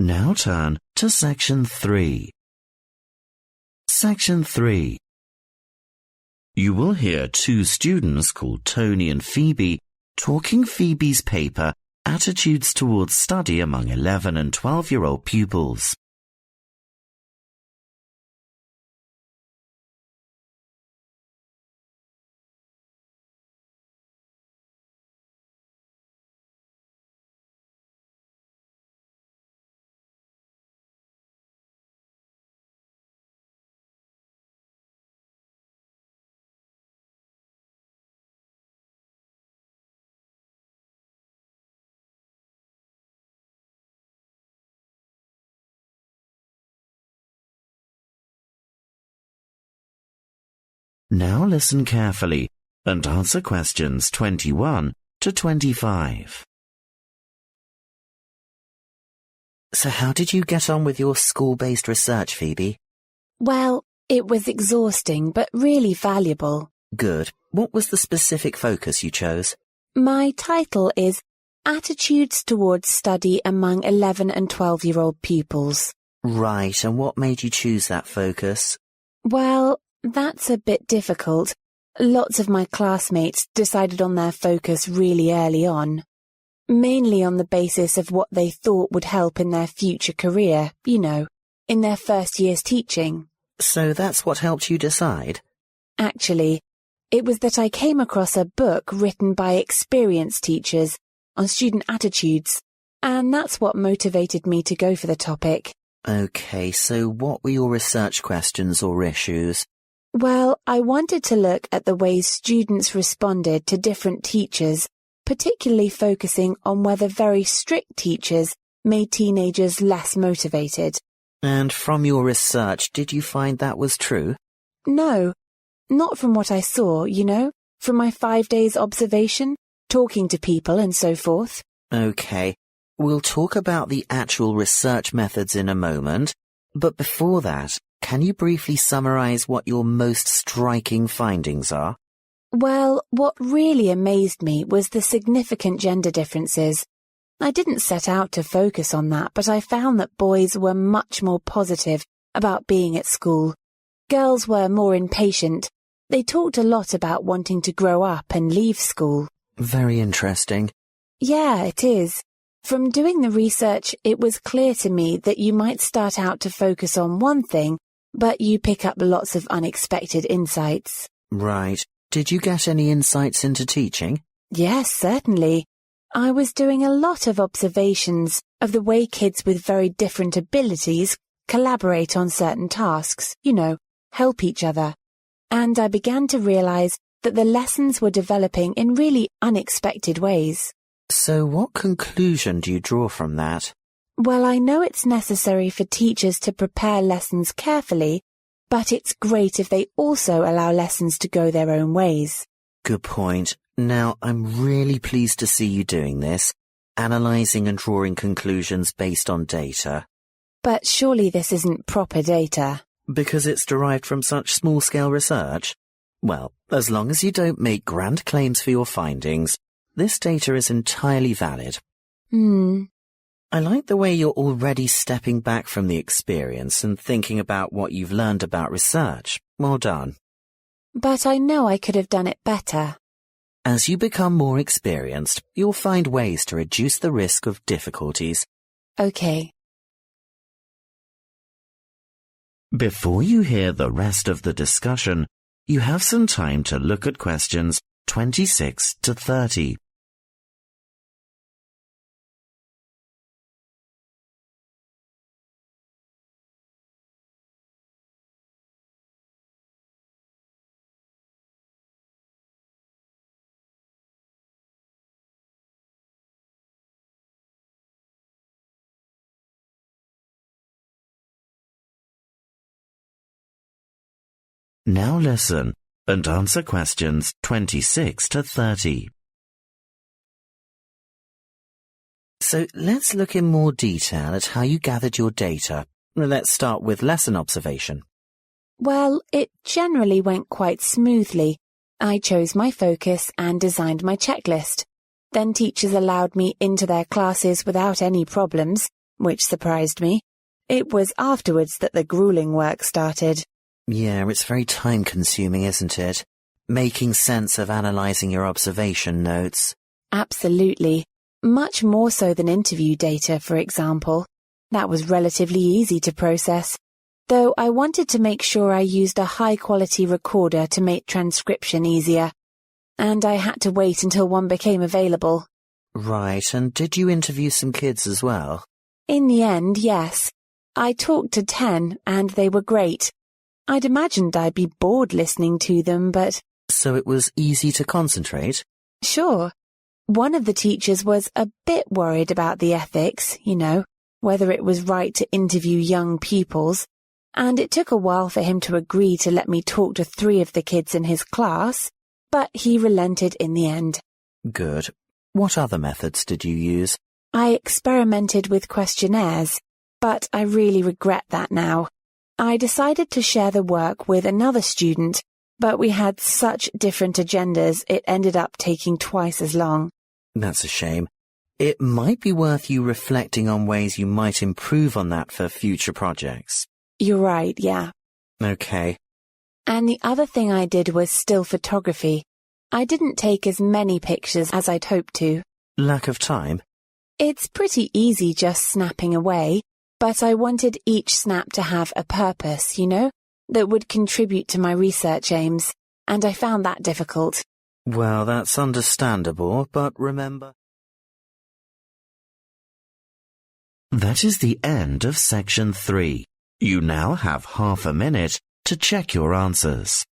Now turn to Section 3. Section 3. You will hear two students called Tony and Phoebe talking Phoebe's paper, Attitudes Towards Study Among 11 and 12-year-old Pupils. Now listen carefully and answer questions 21 to 25. So how did you get on with your school-based research, Phoebe? Well, it was exhausting but really valuable. Good. What was the specific focus you chose? My title is Attitudes Towards Study Among 11 and 12-year-old Pupils. Right, and what made you choose that focus? Well, that's a bit difficult. Lots of my classmates decided on their focus really early on. Mainly on the basis of what they thought would help in their future career, in their first year's teaching. So that's what helped you decide? Actually, it was that I came across a book written by experienced teachers on student attitudes, and that's what motivated me to go for the topic. Okay, so what were your research questions or issues? Well, I wanted to look at the ways students responded to different teachers, particularly focusing on whether very strict teachers made teenagers less motivated. And from your research, did you find that was true? No, not from what I saw, from my 5 days observation, talking to people and so forth. Okay, we'll talk about the actual research methods in a moment, but before that, can you briefly summarize what your most striking findings are? Well, what really amazed me was the significant gender differences. I didn't set out to focus on that, but I found that boys were much more positive about being at school. Girls were more impatient. They talked a lot about wanting to grow up and leave school. Very interesting. Yeah, it is. From doing the research, it was clear to me that you might start out to focus on one thing, but you pick up lots of unexpected insights. Right. Did you get any insights into teaching? Yes, certainly. I was doing a lot of observations of the way kids with very different abilities collaborate on certain tasks, help each other. And I began to realize that the lessons were developing in really unexpected ways. So what conclusion do you draw from that? Well, I know it's necessary for teachers to prepare lessons carefully, but it's great if they also allow lessons to go their own ways. Good point. Now, I'm really pleased to see you doing this, analysing and drawing conclusions based on data. But surely this isn't proper data. Because it's derived from such small-scale research? Well, as long as you don't make grand claims for your findings, this data is entirely valid. I like the way you're already stepping back from the experience and thinking about what you've learned about research. Well done. But I know I could have done it better. As you become more experienced, you'll find ways to reduce the risk of difficulties. Okay. Before you hear the rest of the discussion, you have some time to look at questions 26 to 30. Now listen and answer questions 26 to 30. So let's look in more detail at how you gathered your data. Let's start with lesson observation. Well, it generally went quite smoothly. I chose my focus and designed my checklist. Then teachers allowed me into their classes without any problems, which surprised me. It was afterwards that the grueling work started. Yeah, it's very time-consuming, isn't it? Making sense of analysing your observation notes. Absolutely. Much more so than interview data, for example. That was relatively easy to process, though I wanted to make sure I used a high-quality recorder to make transcription easier, and I had to wait until one became available. Right, and did you interview some kids as well? In the end, yes. I talked to 10, and they were great. I'd imagined I'd be bored listening to them, but... So it was easy to concentrate? Sure. One of the teachers was a bit worried about the ethics, whether it was right to interview young pupils, and it took a while for him to agree to let me talk to 3 of the kids in his class, but he relented in the end. Good. What other methods did you use? I experimented with questionnaires, but I really regret that now. I decided to share the work with another student, but we had such different agendas it ended up taking twice as long. That's a shame. It might be worth you reflecting on ways you might improve on that for future projects. You're right, yeah. Okay. And the other thing I did was still photography. I didn't take as many pictures as I'd hoped to. Lack of time? It's pretty easy just snapping away, but I wanted each snap to have a purpose, that would contribute to my research aims, and I found that difficult. Well, that's understandable, but remember... That is the end of section 3. You now have half a minute to check your answers.